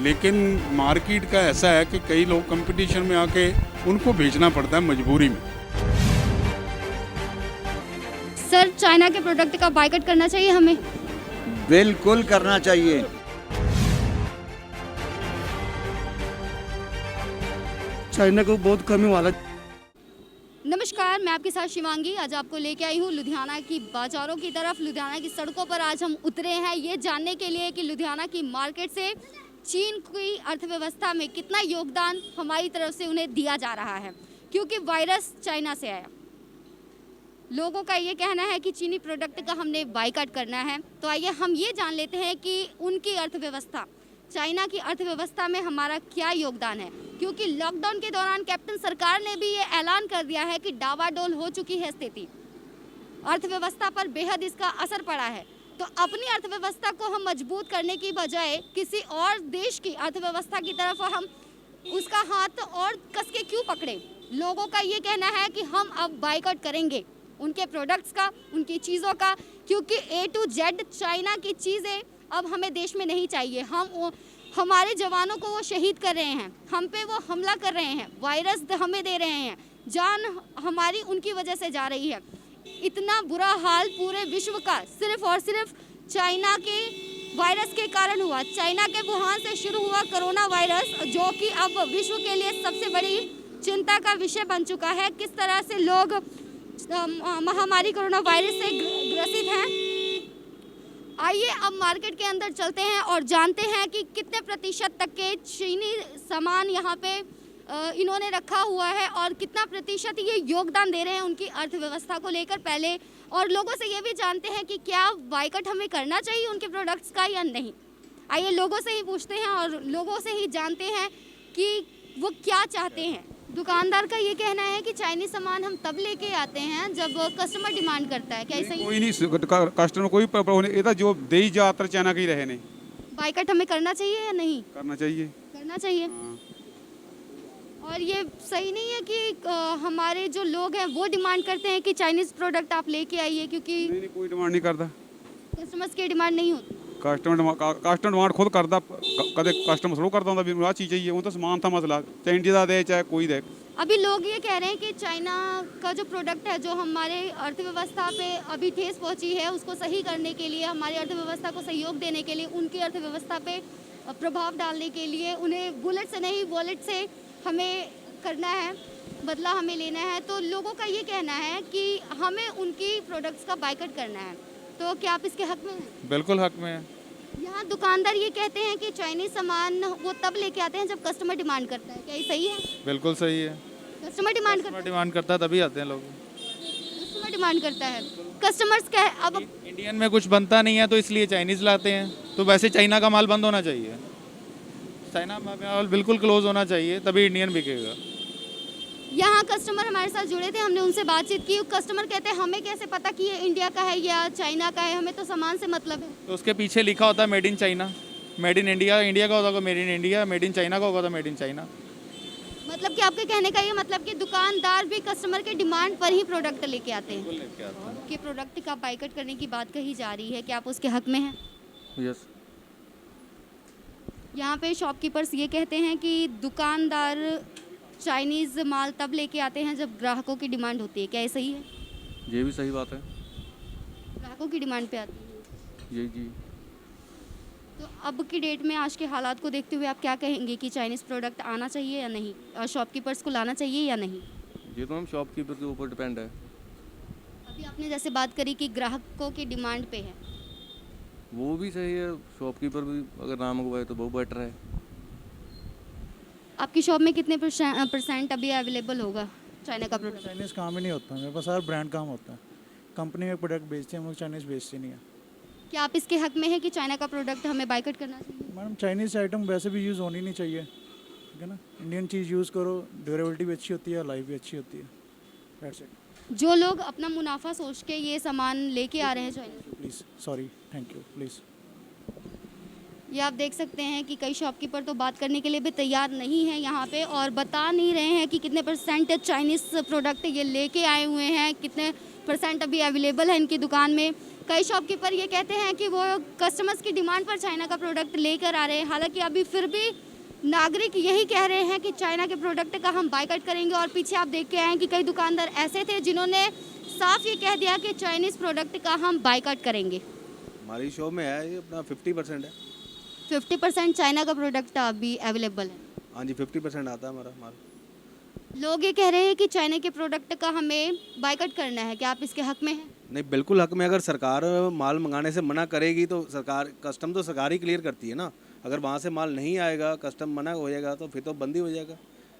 लेकिन मार्केट का ऐसा है कि कई लोग कंपटीशन में आके उनको भेजना पड़ता है मजबूरी में। सर, चाइना के प्रोडक्ट का बायकॉट करना चाहिए हमें? बिल्कुल करना चाहिए। चाइना को बहुत कमी वाला। नमस्कार, मैं आपके साथ शिवांगी। आज आपको लेके आई हूँ लुधियाना की बाजारों की तरफ। लुधियाना की सड़कों पर आज हम उतरे हैं ये जानने के लिए कि लुधियाना की मार्केट से चीन की अर्थव्यवस्था में कितना योगदान हमारी तरफ से उन्हें दिया जा रहा है, क्योंकि वायरस चाइना से आया। लोगों का ये कहना है कि चीनी प्रोडक्ट का हमने बायकॉट करना है। तो आइए हम ये जान लेते हैं कि उनकी अर्थव्यवस्था, चाइना की अर्थव्यवस्था में हमारा क्या योगदान है, क्योंकि लॉकडाउन के दौरान कैप्टन सरकार ने भी ये ऐलान कर दिया है कि डावाडोल हो चुकी है स्थिति, अर्थव्यवस्था पर बेहद इसका असर पड़ा है। तो अपनी अर्थव्यवस्था को हम मजबूत करने की बजाय किसी और देश की अर्थव्यवस्था की तरफ हम उसका हाथ और कस के क्यों पकड़े। लोगों का ये कहना है कि हम अब बायकॉट करेंगे उनके प्रोडक्ट्स का, उनकी चीज़ों का, क्योंकि A to Z चाइना की चीज़ें अब हमें देश में नहीं चाहिए। हमारे जवानों को वो शहीद कर रहे हैं, हम पे वो हमला कर रहे हैं, वायरस हमें दे रहे हैं, जान हमारी उनकी वजह से जा रही है। इतना बुरा हाल पूरे विश्व का सिर्फ और सिर्फ चाइना के वायरस के कारण हुआ। चाइना के वुहान से शुरू हुआ कोरोना वायरस, जो कि अब विश्व के लिए सबसे बड़ी चिंता का विषय बन चुका है। किस तरह से लोग महामारी कोरोना वायरस से ग्रसित हैं। आइए अब मार्केट के अंदर चलते हैं और जानते हैं कि कितने प्रतिशत तक के चीनी सामान यहाँ पे इन्होंने रखा हुआ है और कितना प्रतिशत ये योगदान दे रहे हैं उनकी अर्थव्यवस्था को लेकर। पहले और लोगों से ये भी जानते हैं कि क्या बायकॉट हमें करना चाहिए उनके प्रोडक्ट्स का या नहीं। आइए लोगों से ही पूछते हैं और लोगों से ही जानते हैं कि वो क्या चाहते हैं। दुकानदार का ये कहना है कि चाइनीज सामान हम तब लेके आते हैं जब कस्टमर डिमांड करता है। क्या ऐसा ही? कोई नहीं, कस्टमर कोई प्रॉब्लम नहीं, जो दे ही ज्यादातर चाइना के ही रहे नहीं। बायकॉट हमें करना चाहिए या नहीं? करना चाहिए। करना चाहिए। और ये सही नहीं है कि हमारे जो लोग हैं वो डिमांड करते हैं कि चाइनीज प्रोडक्ट आप लेके आइए, क्योंकि नहीं, कोई डिमांड नहीं करता। कस्टमर्स की डिमांड नहीं होती। कस्टमर डिमांड खुद करता, कदे कस्टमर शुरू करता ਹੁੰਦਾ ਵੀ ਮੈਨੂੰ ਆ ਚੀਜ਼ चाहिए। वो तो सामान था मसला, चाहे इंडिया का दे चाहे कोई दे। अभी लोग ये कह रहे हैं कि चाइना का जो प्रोडक्ट है जो हमारे अर्थव्यवस्था पे अभी ठेस पहुंची है, उसको सही करने के लिए, हमारी अर्थव्यवस्था को सहयोग देने के लिए, उनकी अर्थव्यवस्था पे प्रभाव डालने के लिए उन्हें बुलेट से नहीं वॉलेट से हमें करना है, बदला हमें लेना है। तो लोगों का ये कहना है कि हमें उनकी प्रोडक्ट्स का बायकॉट करना है। तो क्या आप इसके हक में हैं? बिल्कुल हक में है। यहाँ दुकानदार ये कहते हैं कि चाइनीज सामान वो तब लेके आते हैं जब कस्टमर डिमांड करता है। क्या ये सही है? बिल्कुल सही है। कस्टमर डिमांड करता है तभी आते हैं लोग। कस्टमर डिमांड करता है। कस्टमर्स क्या है, अब इंडियन में कुछ बनता नहीं है तो इसलिए चाइनीज़ लाते हैं। तो वैसे चाइना का माल बंद होना चाहिए, चाइना माल बिल्कुल क्लोज होना चाहिए, तभी इंडियन बिकेगा। यहाँ कस्टमर हमारे साथ जुड़े थे, हमने उनसे बातचीत की। कस्टमर कहते हैं हमें कैसे पता कि ये इंडिया का है या चाइना का है, हमें तो सामान से मतलब है। तो उसके पीछे लिखा होता है made in China, made in India, India का होता है made in India, made in China का होगा तो मेड इन चाइना। मतलब कि आपके कहने का ये मतलब कि दुकानदार भी कस्टमर के डिमांड पर ही प्रोडक्ट लेके आते हैं। कि प्रोडक्ट का बायकॉट करने की बात कही जा रही है, क्या आप उसके हक में हैं? यस। यहाँ पे शॉपकीपर्स ये कहते हैं कि दुकानदार चाइनीज़ माल तब लेके आते हैं जब ग्राहकों की डिमांड होती है। क्या ये सही है? ये भी सही बात है। ग्राहकों की डिमांड पे आती है यही जी। तो अब की डेट में आज के हालात को देखते हुए आप क्या कहेंगे कि चाइनीज़ प्रोडक्ट आना चाहिए या नहीं, और शॉपकीपर्स को लाना चाहिए या नहीं? ये तो हम शॉपकीपर के ऊपर डिपेंड है। अभी आपने जैसे बात करी कि ग्राहकों की डिमांड पे है, वो भी सही है, शॉपकीपर भी अगर ना मंगवाए तो बहुत बेटर है। आपकी शॉप में कितने परसेंट अभी अवेलेबल होगा चाइना का प्रोडक्ट? चाइनीज़ काम ही नहीं होता, मेरे पास हर ब्रांड काम होता है। कंपनी में प्रोडक्ट बेचते हैं, हम लोग चाइनीज़ बेचते नहीं है। क्या आप इसके हक में है कि चाइना का प्रोडक्ट हमें बायकॉट करना चाहिए? मैडम, चाइनीज़ आइटम वैसे भी यूज़ होनी नहीं चाहिए, ठीक है ना। इंडियन चीज़ यूज़ करो, ड्यूरेबिलिटी भी अच्छी होती है, लाइफ भी अच्छी होती है। That's it. जो लोग अपना मुनाफा सोच के ये सामान लेके आ रहे हैं China, please, sorry, thank you, please. ये आप देख सकते हैं कि कई शॉपकीपर तो बात करने के लिए भी तैयार नहीं है यहाँ पे, और बता नहीं रहे हैं कि कितने परसेंट चाइनीज़ प्रोडक्ट ये लेके आए हुए हैं, कितने परसेंट अभी अवेलेबल है इनकी दुकान में। कई शॉपकीपर ये कहते हैं कि वो कस्टमर्स की डिमांड पर चाइना का प्रोडक्ट लेकर आ रहे हैं, हालांकि अभी फिर भी नागरिक यही कह रहे हैं कि चाइना के प्रोडक्ट का हम बायकॉट करेंगे। और पीछे आप देख के आए हैं कि कई दुकानदार ऐसे थे जिन्होंने साफ ये कह दिया कि चाइनीज़ प्रोडक्ट का हम बायकॉट करेंगे। हमारी शॉप में है ये अपना 50% है। 50% चाइना का प्रोडक्ट अभी अवेलेबल है। हाँ जी 50% आता है हमारा माल। लोग ये कह रहे हैं कि चाइना के प्रोडक्ट का हमें बायकॉट करना है, क्या आप इसके हक में हैं? नहीं बिल्कुल हक में। अगर सरकार माल मंगाने से मना करेगी तो सरकार कस्टम तो सरकार ही क्लियर करती है ना। अगर वहाँ से माल नहीं आएगा, कस्टम मना हो जाएगा तो फिर तो बंद ही हो जाएगा।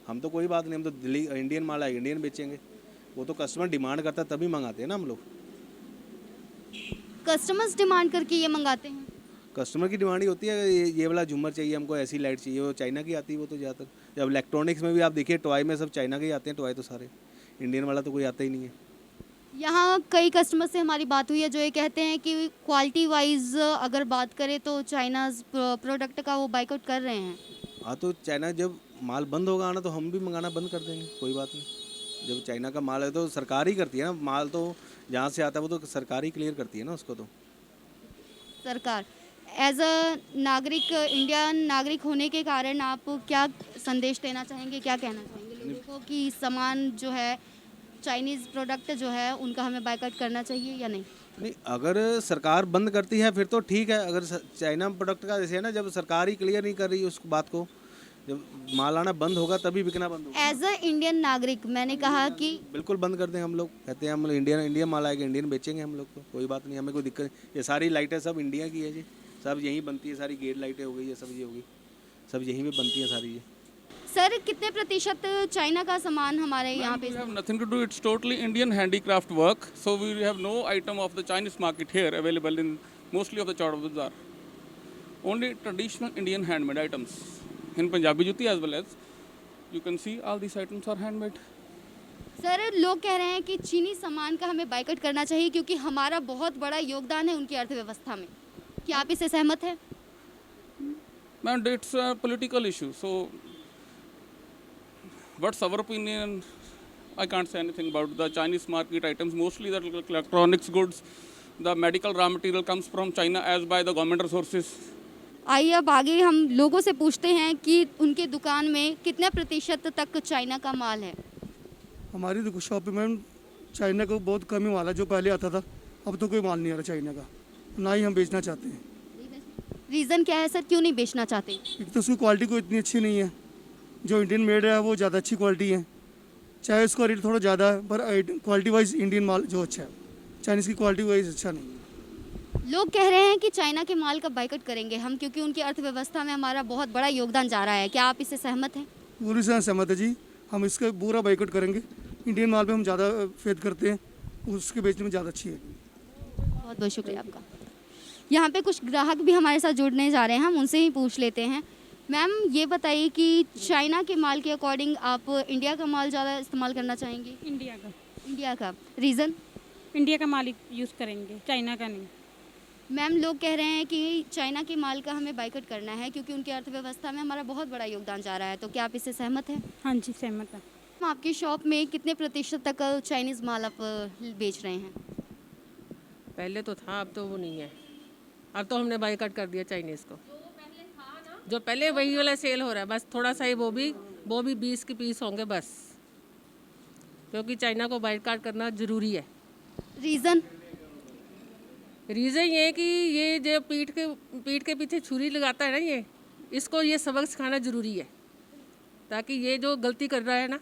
हम तो कोई बात नहीं, हम तो दिल्ली इंडियन माल आएगा इंडियन बेचेंगे। वो तो कस्टमर डिमांड करता है तभी मंगाते हैं ना हम लोग। कस्टमर्स डिमांड करके ये मंगाते हैं। कस्टमर की डिमांड ही होती है, ये वाला झूमर चाहिए हमको, ऐसी लाइट चाहिए, वो चाइना की आती है वो तो ज़्यादातर। जब इलेक्ट्रॉनिक्स में भी आप देखिए टॉय में सब चाइना के ही आते हैं टॉय तो सारे, इंडियन वाला तो कोई आता ही नहीं है। यहाँ कई कस्टमर से हमारी बात हुई है जो ये कहते हैं कि क्वालिटी वाइज अगर बात करें तो चाइना प्रोडक्ट का वो बायकॉट कर रहे हैं। हाँ तो चाइना जब माल बंद होगा आना तो हम भी मंगाना बंद कर देंगे, कोई बात नहीं। जब चाइना का माल है तो सरकार ही करती है ना, माल तो जहाँ से आता है वो तो सरकार ही क्लियर करती है ना उसको। तो सरकार एज अ नागरिक, इंडियन नागरिक होने के कारण आप क्या संदेश देना चाहेंगे, क्या कहना चाहेंगे लोगों को कि सामान जो है चाइनीज़ प्रोडक्ट जो है उनका हमें बायकॉट करना चाहिए या नहीं? नहीं, अगर सरकार बंद करती है फिर तो ठीक है। अगर चाइना प्रोडक्ट का जैसे है ना, जब सरकार ही क्लियर नहीं कर रही उस बात को, जब माल आना बंद होगा तभी बिकना बंद होगा। एज अ इंडियन नागरिक मैंने कहा कि बिल्कुल बंद कर दें हम लोग। कहते हैं हम लोग इंडियन माल आएगा इंडियन बेचेंगे हम लोग, तो कोई बात नहीं, हमें कोई दिक्कत नहीं। ये सारी लाइटें सब इंडिया की है जी, सब यहीं बनती है, सारी गेट लाइटें हो गई, ये सब ये होगी, सब यहीं पे बनती है सारी। ये सर कितने प्रतिशत चाइना का सामान हमारे यहाँ पे? We have nothing to do. It's totally Indian handicraft work. So we have no item of the Chinese market here available in mostly of the Chowder Bazaar. Only traditional Indian handmade items. In Punjabi Jutti as well as you can see all these items are handmade. Sir लोग कह रहे हैं कि चीनी सामान का हमें boycott करना चाहिए क्योंकि हमारा बहुत बड़ा योगदान है उनकी अर्थव्यवस्था में। क्या आप इससे सहमत हैं? And it's a political issue. So what's our opinion? I can't say anything about the Chinese market items. Mostly the electronics goods, the medical raw material comes from China as by the government resources. आइए अब आगे हम लोगों से पूछते हैं कि उनके दुकान में कितने प्रतिशत तक चाइना का माल है। हमारी शॉप पे मैम चाइना का बहुत कम ही माल है, जो पहले आता था अब तो कोई माल नहीं आ रहा चाइना का, ना ही हम बेचना चाहते हैं। रीज़न क्या है सर, क्यों नहीं बेचना चाहते? एक तो उसकी क्वालिटी को इतनी अच्छी नहीं है, जो इंडियन मेड है वो ज़्यादा अच्छी क्वालिटी है, चाहे उसका रेट थोड़ा ज़्यादा है पर क्वालिटी वाइज इंडियन माल जो अच्छा है, चाइनीज़ की क्वालिटी वाइज अच्छा नहीं है। लोग कह रहे हैं कि चाइना के माल का बायकॉट करेंगे हम क्योंकि उनकी अर्थव्यवस्था में हमारा बहुत बड़ा योगदान जा रहा है। क्या आप इससे सहमत हैं? पूरी तरह सहमत है जी, हम इसका पूरा बाइकआउट करेंगे। इंडियन माल पे हम ज़्यादा फेथ करते हैं, उसके बेचने में ज़्यादा अच्छी है। बहुत बहुत शुक्रिया आपका। यहाँ पे कुछ ग्राहक भी हमारे साथ जुड़ने जा रहे हैं, हम उनसे ही पूछ लेते हैं। मैम ये बताइए कि चाइना के माल के अकॉर्डिंग आप इंडिया का माल ज़्यादा इस्तेमाल करना चाहेंगे? इंडिया का। इंडिया का रीज़न? इंडिया का माल यूज़ करेंगे, चाइना का नहीं। मैम लोग कह रहे हैं कि चाइना के माल का हमें बायकॉट करना है क्योंकि उनकी अर्थव्यवस्था में हमारा बहुत बड़ा योगदान जा रहा है, तो क्या आप इससे सहमत हैं? हाँ जी सहमत है। आपकी शॉप में कितने प्रतिशत तक चाइनीज़ माल आप बेच रहे हैं? पहले तो था, अब तो वो नहीं है। अब तो हमने बायकॉट कर दिया चाइनीज़ को। जो पहले वही वाला सेल हो रहा है, बस थोड़ा सा ही वो भी 20 के पीस होंगे बस, क्योंकि चाइना को बायकॉट करना ज़रूरी है। रीज़न? रीज़न ये कि ये जो पीठ के पीछे छुरी लगाता है ना, इसको ये सबक सिखाना ज़रूरी है, ताकि ये जो गलती कर रहा है ना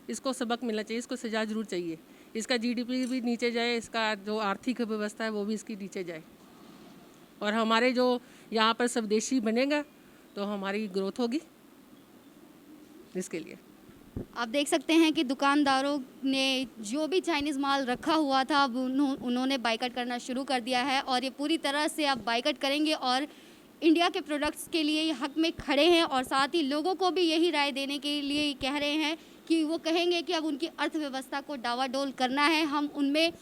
इसको सबक मिलना चाहिए, इसको सज़ा ज़रूर चाहिए। इसका जीडीपी भी नीचे जाए, इसका जो आर्थिक व्यवस्था है वो भी इसकी नीचे जाए, और हमारे जो यहाँ पर स्वदेशी बनेगा तो हमारी ग्रोथ होगी। इसके लिए आप देख सकते हैं कि दुकानदारों ने जो भी चाइनीज़ माल रखा हुआ था अब उन्होंने बायकॉट करना शुरू कर दिया है, और ये पूरी तरह से अब बायकॉट करेंगे और इंडिया के प्रोडक्ट्स के लिए ये हक में खड़े हैं, और साथ ही लोगों को भी यही राय देने के लिए कह रहे हैं कि वो कहेंगे कि अब उनकी अर्थव्यवस्था को डावाडोल करना है, हम उनमें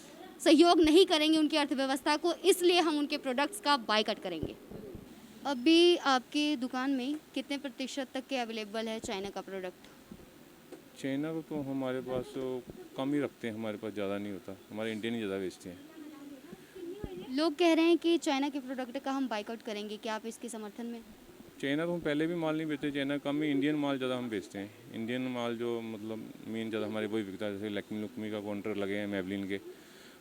सहयोग नहीं करेंगे उनकी अर्थव्यवस्था को, इसलिए हम उनके प्रोडक्ट्स का बायकॉट करेंगे। अभी आपकी दुकान में कितने प्रतिशत तक के अवेलेबल है चाइना का प्रोडक्ट? चाइना को तो हमारे पास कम ही रखते हैं, हमारे पास ज़्यादा नहीं होता, हमारे इंडियन ही ज़्यादा बेचते हैं। लोग कह रहे हैं कि चाइना के प्रोडक्ट का हम बाइकआउट करेंगे, क्या आप इसके समर्थन में? चाइना तो हम पहले भी माल नहीं बेचते, चाइना कम ही, इंडियन माल ज़्यादा हम बेचते हैं। इंडियन माल जो मतलब मेन ज़्यादा हमारे वही बिकता है, जैसे लैक्मी लुक्मी का काउंटर लगे हैं मैबलिन के,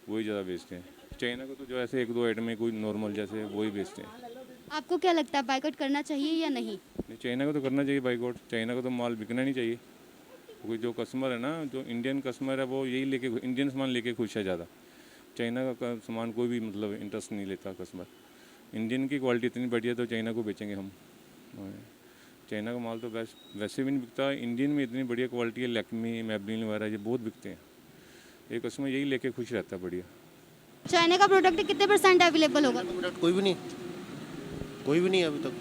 वही ज़्यादा बेचते हैं। चाइना को तो जो ऐसे एक दो आइटम में कोई नॉर्मल जैसे वही बेचते हैं। आपको क्या लगता है बाइकआउट करना चाहिए या नहीं? नहीं, चाइना को तो करना चाहिए बाइकआउट, चाइना को तो माल बिकना नहीं चाहिए, क्योंकि जो कस्टमर है ना, जो इंडियन कस्टमर है वो यही लेके इंडियन सामान लेके खुश है ज़्यादा। चाइना का सामान कोई भी मतलब इंटरेस्ट नहीं लेता कस्टमर। इंडियन की क्वालिटी इतनी बढ़िया तो चाइना को बेचेंगे हम। चाइना का माल तो वैसे भी नहीं बिकता, इंडियन में इतनी बढ़िया क्वालिटी है, लैक्मी मैबलिन वगैरह ये बहुत बिकते हैं, एक कस्टमर यही लेके खुश रहता है। बढ़िया। चाइना का प्रोडक्ट कितने % अवेलेबल होगा? प्रोडक्ट कोई भी नहीं अभी तक,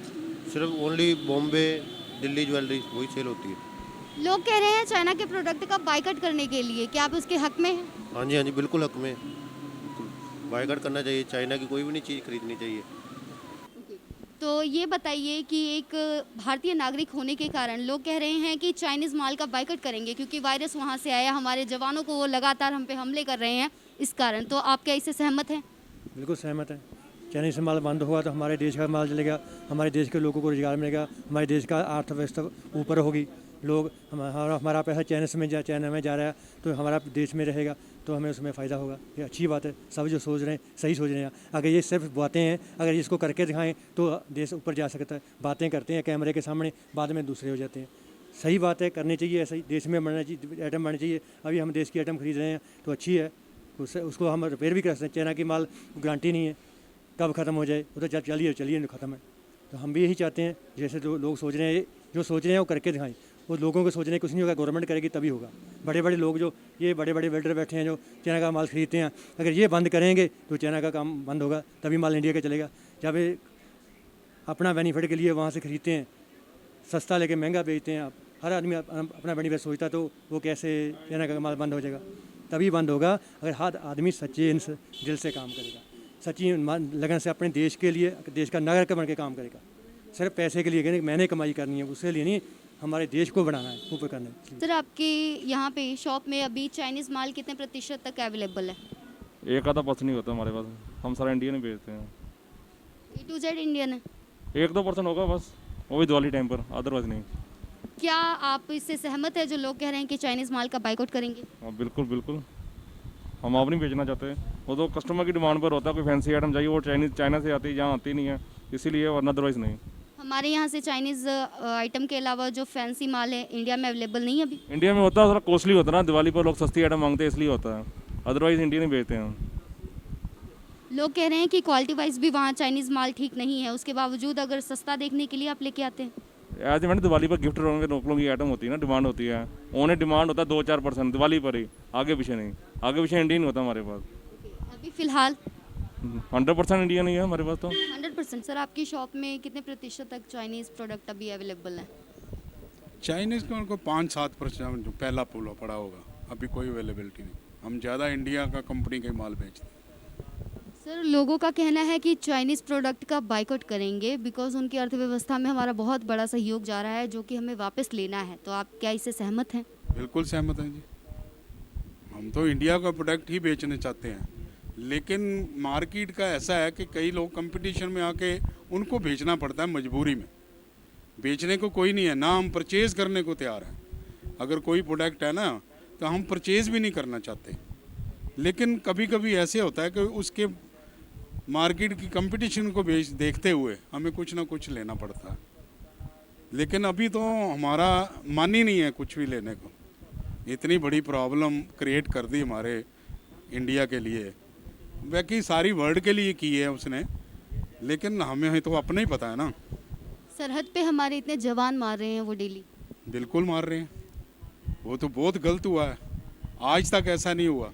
सिर्फ ओनली बॉम्बे दिल्ली ज्वेलरी वही सेल होती है। लोग कह रहे हैं चाइना के प्रोडक्ट का बाइकआउट करने के लिए, क्या आप उसके हक में हैं? हाँ जी बिल्कुल हक में, बाइकआउट करना चाहिए, चाइना की कोई भी नहीं चीज़ खरीदनी चाहिए। तो ये बताइए कि एक भारतीय नागरिक होने के कारण लोग कह रहे हैं कि चाइनीज़ माल का बाइकआउट करेंगे क्योंकि वायरस वहाँ से आया, हमारे जवानों को वो लगातार हम पे हमले कर रहे हैं इस कारण। तो आप क्या इससे सहमत हैं? बिल्कुल सहमत है। चाइनीज से माल बंद हुआ तो हमारे देश का माल चलेगा, हमारे देश के लोगों को रोजगार मिलेगा, हमारे देश का अर्थव्यवस्था ऊपर होगी। लोग हमारा पैसा चाइना में जा रहा है तो हमारा देश में रहेगा तो हमें उसमें फ़ायदा होगा। ये अच्छी बात है, सब जो सोच रहे हैं सही सोच रहे हैं। अगर ये सिर्फ बातें हैं, अगर इसको करके दिखाएं तो देश ऊपर जा सकता है। बातें करते हैं कैमरे के सामने, बाद में दूसरे हो जाते हैं। सही बात है, करनी चाहिए, ऐसा ही देश में बनना चाहिए, आइटम बननी चाहिए। अभी हम देश की आइटम खरीद रहे हैं तो अच्छी है, उसको हम रिपेयर भी कर सकते हैं। चाइना की माल गारंटी नहीं है कब ख़त्म हो जाए, वो तो चलिए ख़त्म है। तो हम भी यही चाहते हैं, जैसे जो लोग सोच रहे हैं, जो सोच रहे हैं वो करके दिखाएं। वो लोगों को सोचने कुछ नहीं होगा, गवर्नमेंट करेगी तभी होगा। बड़े बड़े लोग जो ये बड़े बड़े बिल्डर बैठे हैं जो चाइना का माल खरीदते हैं, अगर ये बंद करेंगे तो चाइना का काम बंद होगा, तभी माल इंडिया का चलेगा। जब ये अपना बेनिफिट के लिए वहाँ से खरीदते हैं, सस्ता लेके महंगा बेचते हैं, हर आदमी अपना बेनिफिट सोचता तो वो कैसे चाइना का माल बंद हो जाएगा? तभी बंद होगा अगर हर आदमी सच्चे दिल से काम करेगा, सच्ची लगन से अपने देश के लिए, देश का नागरिक बन के काम करेगा। सिर्फ पैसे के लिए मैंने कमाई करनी है, उसके लिए नहीं, हमारे देश को बढ़ाना है, ऊपर करना है। सर, आपके यहाँ पे शॉप में अभी चाइनीज़ माल कितने % तक अवेलेबल है? एक आधा % नहीं होता हमारे पास, हम सारा इंडियन ही बेचते हैं। A to Z इंडियन है? 1-2% होगा बस, वो भी दिवाली टाइम पर, अदरवाइज नहीं। क्या आप इससे सहमत है जो लोग कह रहे हैं कि चाइनीज़ माल का बाइकआउट करेंगे? हाँ बिल्कुल, हम आप नहीं बेचना चाहते। वो तो कस्टमर की डिमांड पर होता है, कोई फैंसी आइटम चाहिए वो चाइना से आती है, यहाँ आती नहीं है, इसीलिए, वरना अदरवाइज नहीं। हमारे यहाँ से चाइनीज़ आइटम के अलावा जो फैंसी माल है इंडिया में अवेलेबल नहीं है अभी? इंडिया में होता है, थोड़ा कॉस्टली होता है ना, दिवाली पर लोग सस्ती आइटम मांगते हैं इसलिए होता है, अदरवाइज इंडियन ही बेचते हैं। लोग कह रहे हैं कि क्वालिटी वाइज भी वहाँ चाइनीज़ माल ठीक नहीं है, उसके बावजूद अगर सस्ता देखने के लिए आप लेके आते हैं। एज मैंने दिवाली पर गिफ्ट रोकलों की आइटम होती है ना, डिमांड होती है, ओनली डिमांड होता है 2-4% दिवाली पर ही, आगे पीछे नहीं, आगे पीछे इंडियन होता हमारे पास। अभी फिलहाल 100% इंडियन ही है हमारे पास तो। 100%। सर, आपकी शॉप में कितने % तक चाइनीज़ प्रोडक्ट अभी अवेलेबल है? चाइनीज़ का उनको 5-7% जो पहला पुल पड़ा होगा, अभी कोई अवेलेबिलिटी नहीं। हम ज़्यादा इंडिया का कंपनी के माल बेचते हैं। सर, लोगों का कहना है कि चाइनीज़ प्रोडक्ट का बाइकआउट करेंगे बिकॉज उनकी अर्थव्यवस्था में हमारा बहुत बड़ा सहयोग जा रहा है जो कि हमें वापस लेना है। तो आप क्या इससे सहमत हैं? बिल्कुल सहमत हैं जी, हम तो इंडिया का प्रोडक्ट ही बेचना चाहते हैं, लेकिन मार्केट का ऐसा है कि कई लोग कंपटीशन में आके उनको बेचना पड़ता है मजबूरी में। बेचने को कोई नहीं है ना, हम परचेज़ करने को तैयार हैं। अगर कोई प्रोडक्ट है ना तो हम परचेज़ भी नहीं करना चाहते, लेकिन कभी कभी ऐसे होता है कि उसके मार्केट की कंपटीशन को देखते हुए हमें कुछ ना कुछ लेना पड़ता है। लेकिन अभी तो हमारा मन ही नहीं है कुछ भी लेने को। इतनी बड़ी प्रॉब्लम क्रिएट कर दी हमारे इंडिया के लिए, बाकी सारी वर्ल्ड के लिए की है उसने, लेकिन हमें तो अपना ही पता है ना। सरहद पे हमारे इतने जवान मार रहे हैं वो डेली। बिल्कुल मार रहे हैं, वो तो बहुत गलत हुआ है, आज तक ऐसा नहीं हुआ।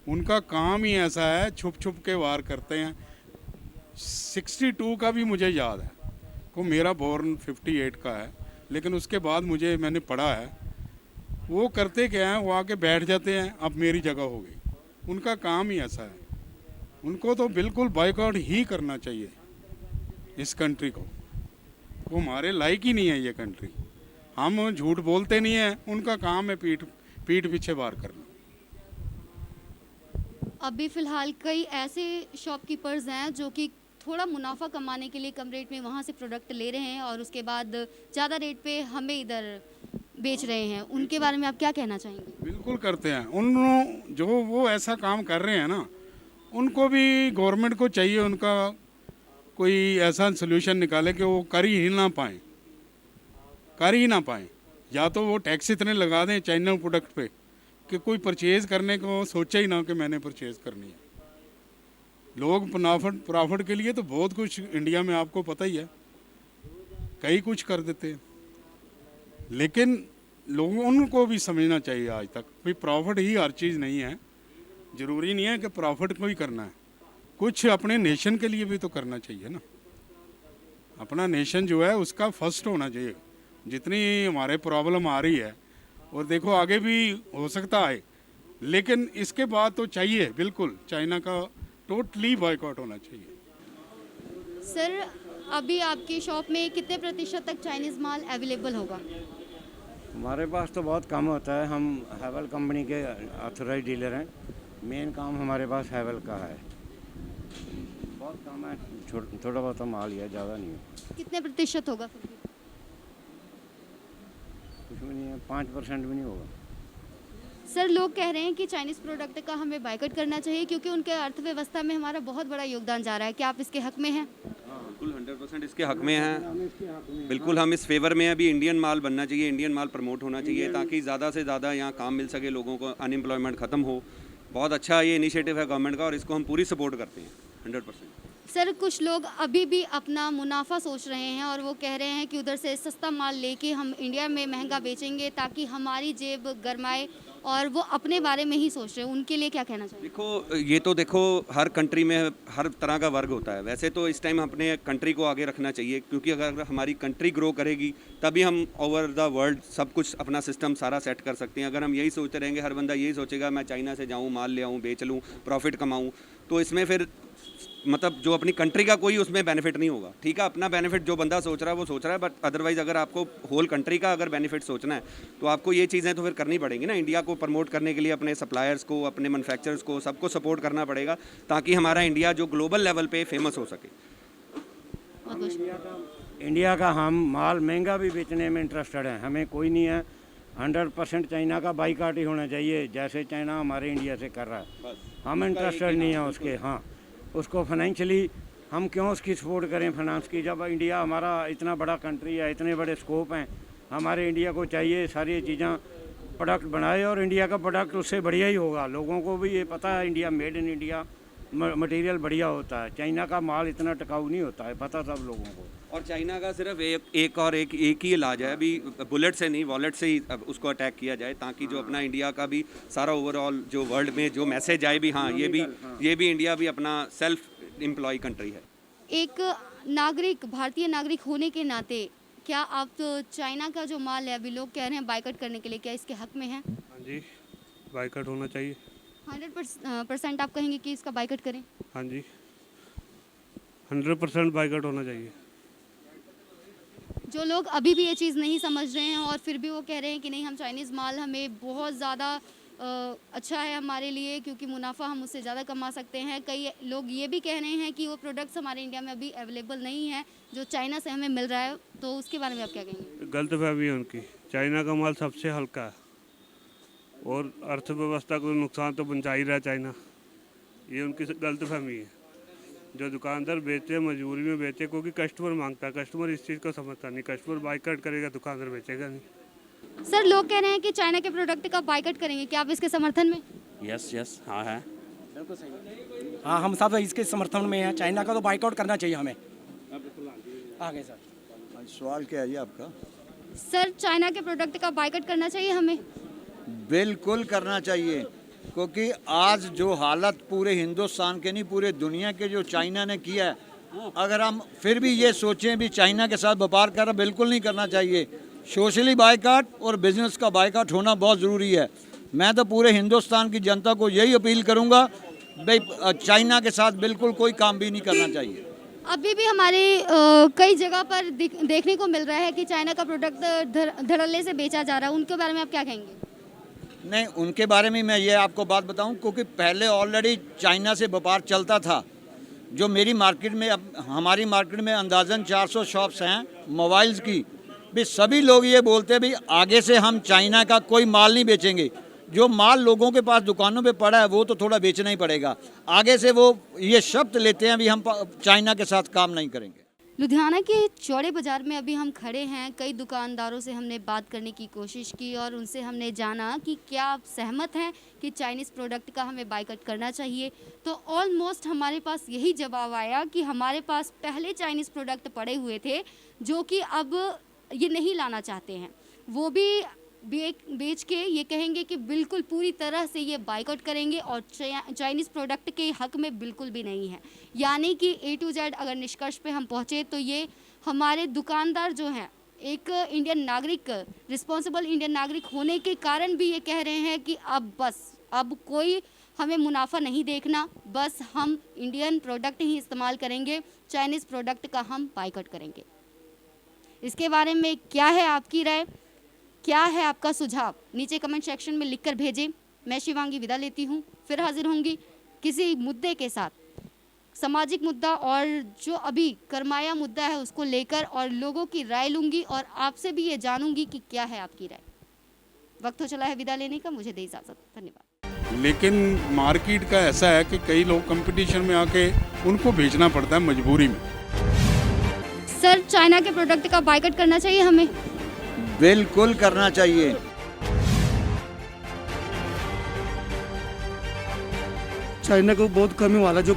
उनका काम ही ऐसा है, छुप छुप के वार करते हैं। 62 का भी मुझे याद है, को मेरा बॉर्न 58 का है, लेकिन उसके बाद मैंने पढ़ा है वो करते क्या हैं, वो आके बैठ जाते हैं, अब मेरी जगह हो गई। उनका काम ही ऐसा है, उनको तो बिल्कुल बाइकआउट ही करना चाहिए इस कंट्री को। वो हमारे लायक ही नहीं है ये कंट्री। हम झूठ बोलते नहीं हैं, उनका काम है पीठ पीछे वार करना। अभी फ़िलहाल कई ऐसे शॉपकीपर्स हैं जो कि थोड़ा मुनाफा कमाने के लिए कम रेट में वहाँ से प्रोडक्ट ले रहे हैं और उसके बाद ज़्यादा रेट पे हमें इधर बेच रहे हैं, उनके बारे में आप क्या कहना चाहेंगे? बिल्कुल करते हैं। उन जो वो ऐसा काम कर रहे हैं ना, उनको भी गवर्नमेंट को चाहिए उनका कोई ऐसा सोल्यूशन निकाले कि वो कर ही ना पाएँ। या तो वो टैक्स इतने लगा दें चाइना प्रोडक्ट पे कि कोई परचेज़ करने को सोचे ही ना कि मैंने परचेज़ करनी है। लोग प्रॉफिट के लिए तो बहुत कुछ इंडिया में आपको पता ही है, कई कुछ कर देते हैं। लेकिन लोगों उनको भी समझना चाहिए आज तक भाई प्रॉफिट ही हर चीज़ नहीं है। ज़रूरी नहीं है कि प्रॉफिट को ही करना है, कुछ अपने नेशन के लिए भी तो करना चाहिए ना। अपना नेशन जो है उसका फर्स्ट होना चाहिए। जितनी हमारे प्रॉब्लम आ रही है और देखो आगे भी हो सकता है, लेकिन इसके बाद तो चाहिए बिल्कुल चाइना का टोटली बॉयकॉट होना चाहिए। सर अभी आपकी शॉप में कितने प्रतिशत तक चाइनीज़ माल अवेलेबल होगा? हमारे पास तो बहुत कम होता है। हम हैवल कंपनी के ऑथराइज डीलर हैं। मेन काम हमारे पास हैवल का है। बहुत कम है, थोड़ा बहुत माल ही है, ज़्यादा नहीं है। कितने प्रतिशत होगा फिर भी? कुछ भी नहीं है, 5% भी नहीं होगा। सर लोग कह रहे हैं कि चाइनीज़ प्रोडक्ट का हमें बाइकआउट करना चाहिए क्योंकि उनके अर्थव्यवस्था में हमारा बहुत बड़ा योगदान जा रहा है। क्या आप इसके हक में हैं? बिल्कुल 100% इसके हक में हैं। बिल्कुल हम इस फेवर में हैं। अभी इंडियन माल बनना चाहिए, इंडियन माल प्रमोट होना चाहिए ताकि ज़्यादा से ज़्यादा यहाँ काम मिल सके लोगों को, अनएम्प्लॉयमेंट ख़त्म हो। बहुत अच्छा ये इनिशिएटिव है गवर्नमेंट का और इसको हम पूरी सपोर्ट करते हैं 100%। सर कुछ लोग अभी भी अपना मुनाफा सोच रहे हैं और वो कह रहे हैं कि उधर से सस्ता माल लेके हम इंडिया में महंगा बेचेंगे ताकि हमारी जेब गरमाए, और वो अपने बारे में ही सोच रहे हैं। उनके लिए क्या कहना चाहिए? देखो हर कंट्री में हर तरह का वर्ग होता है। वैसे तो इस टाइम अपने कंट्री को आगे रखना चाहिए क्योंकि अगर हमारी कंट्री ग्रो करेगी तभी हम ओवर द वर्ल्ड सब कुछ अपना सिस्टम सारा सेट कर सकते हैं। अगर हम यही सोचते रहेंगे, हर बंदा यही सोचेगा मैं चाइना से जाऊँ, माल ले आऊँ, बेच लूँ, प्रॉफिट कमाऊँ, तो इसमें फिर मतलब जो अपनी कंट्री का कोई उसमें बेनिफिट नहीं होगा। ठीक है, अपना बेनिफिट जो बंदा सोच रहा है वो सोच रहा है, बट अदरवाइज़ अगर आपको होल कंट्री का अगर बेनिफिट सोचना है तो आपको ये चीज़ें तो फिर करनी पड़ेंगी ना। इंडिया को प्रमोट करने के लिए अपने सप्लायर्स को, अपने मैन्युफैक्चरर्स को, सबको सपोर्ट करना पड़ेगा ताकि हमारा इंडिया जो ग्लोबल लेवल पे फेमस हो सके। इंडिया का हम माल महंगा भी बेचने में इंटरेस्टेड हैं। हमें कोई नहीं है, 100% चाइना का बाइकआउट ही होना चाहिए जैसे चाइना हमारे इंडिया से कर रहा है। हम इंटरेस्टेड नहीं है उसके। हाँ, उसको फाइनेंशियली हम क्यों उसकी सपोर्ट करें फाइनेंस की, जब इंडिया हमारा इतना बड़ा कंट्री है, इतने बड़े स्कोप हैं। हमारे इंडिया को चाहिए सारी चीज़ें प्रोडक्ट बनाए और इंडिया का प्रोडक्ट उससे बढ़िया ही होगा। लोगों को भी ये पता है India made in India material बढ़िया होता है। चाइना का माल इतना टिकाऊ नहीं होता है, पता सब लोगों को। और चाइना का सिर्फ एक ही इलाज है अभी, बुलेट से नहीं वॉलेट से ही उसको अटैक किया जाए ताकि जो अपना इंडिया का भी सारा ओवरऑल जो वर्ल्ड में जो मैसेज आए भी, हाँ ये भी इंडिया भी अपना सेल्फ एम्प्लॉय कंट्री है। एक नागरिक, भारतीय नागरिक होने के नाते क्या आप तो चाइना का जो माल है अभी लोग कह रहे हैं बाइकआउट करने के लिए, क्या इसके हक में हैं? हाँ जी, बाइकआउट होना चाहिए। 100% आप कहेंगे कि इसका बाइकआउट करें? हाँ जी, 100% बाइकआउट होना चाहिए। जो लोग अभी भी ये चीज़ नहीं समझ रहे हैं और फिर भी वो कह रहे हैं कि नहीं हम चाइनीज़ माल हमें बहुत ज़्यादा अच्छा है हमारे लिए क्योंकि मुनाफा हम उससे ज़्यादा कमा सकते हैं। कई लोग ये भी कह रहे हैं कि वो प्रोडक्ट्स हमारे इंडिया में अभी अवेलेबल नहीं है जो चाइना से हमें मिल रहा है, तो उसके बारे में आप क्या कहेंगे? गलत फहमी है उनकी। चाइना का माल सबसे हल्का है और अर्थव्यवस्था को नुकसान तो पहुंचा ही रहा है चाइना। ये उनकी गलत फहमी है। जो दुकानदार बेचे मजबूरी में बेचे क्योंकि कस्टमर मांगता है, कस्टमर इस चीज़ को समझता नहीं। कस्टमर बाइकआउट करेगा, दुकानदार बेचेगा नहीं। सर लोग कह रहे हैं कि चाइना के प्रोडक्ट का बाइकआउट करेंगे, क्या आप इसके समर्थन में? यस हाँ है, बिल्कुल सही। हाँ, हम सब इसके समर्थन में हैं। चाइना का तो बाइकआउट करना चाहिए हमें। आगे सर सवाल क्या है जी आपका? सर चाइना के प्रोडक्ट का बाइकआउट करना चाहिए हमें? बिल्कुल करना चाहिए क्योंकि आज जो हालत पूरे हिंदुस्तान के नहीं पूरे दुनिया के जो चाइना ने किया है, अगर हम फिर भी ये सोचें भी चाइना के साथ व्यापार करना, बिल्कुल नहीं करना चाहिए। सोशली बाइकआउट और बिजनेस का बाइकआउट होना बहुत ज़रूरी है। मैं तो पूरे हिंदुस्तान की जनता को यही अपील करूंगा भाई चाइना के साथ बिल्कुल कोई काम भी नहीं करना चाहिए। अभी भी हमारे कई जगह पर देखने को मिल रहा है कि चाइना का प्रोडक्ट धड़ल्ले से बेचा जा रहा है, उनके बारे में आप क्या कहेंगे? नहीं, उनके बारे में मैं ये आपको बात बताऊं, क्योंकि पहले ऑलरेडी चाइना से व्यापार चलता था। जो मेरी मार्केट में, अब हमारी मार्केट में अंदाज़न 400 शॉप्स हैं मोबाइल्स की भी। सभी लोग ये बोलते हैं भी आगे से हम चाइना का कोई माल नहीं बेचेंगे। जो माल लोगों के पास दुकानों पे पड़ा है वो तो थोड़ा बेचना ही पड़ेगा। आगे से वो ये शब्द लेते हैं भी हम चाइना के साथ काम नहीं करेंगे। लुधियाना के चौड़े बाज़ार में अभी हम खड़े हैं। कई दुकानदारों से हमने बात करने की कोशिश की और उनसे हमने जाना कि क्या आप सहमत हैं कि चाइनीज़ प्रोडक्ट का हमें बाइकआउट करना चाहिए। तो ऑलमोस्ट हमारे पास यही जवाब आया कि हमारे पास पहले चाइनीज़ प्रोडक्ट पड़े हुए थे जो कि अब ये नहीं लाना चाहते हैं। वो भी बेच के ये कहेंगे कि बिल्कुल पूरी तरह से ये बाइकआउट करेंगे और चाइनीज़ प्रोडक्ट के हक में बिल्कुल भी नहीं है। यानी कि A to Z अगर निष्कर्ष पे हम पहुँचे तो ये हमारे दुकानदार जो हैं, एक इंडियन नागरिक, रिस्पॉन्सिबल इंडियन नागरिक होने के कारण भी ये कह रहे हैं कि अब कोई हमें मुनाफा नहीं देखना, बस हम इंडियन प्रोडक्ट ही इस्तेमाल करेंगे, चाइनीज़ प्रोडक्ट का हम बाइकआउट करेंगे। इसके बारे में क्या है आपकी राय, क्या है आपका सुझाव, नीचे कमेंट सेक्शन में लिखकर भेजें। मैं शिवांगी विदा लेती हूँ, फिर हाजिर होंगी किसी मुद्दे के साथ, सामाजिक मुद्दा और जो अभी करमाया मुद्दा है उसको लेकर, और लोगों की राय लूँगी और आपसे भी ये जानूंगी कि क्या है आपकी राय। वक्त हो चला है विदा लेने का, मुझे दे इजाज़त, धन्यवाद। लेकिन मार्केट का ऐसा है कि कई लोग कंपटीशन में आके उनको भेजना पड़ता है मजबूरी में। सर, चाइना के प्रोडक्ट का बाइकआउट करना चाहिए हमें? बिल्कुल करना चाहिए। चाइना को बहुत कमी वाला जो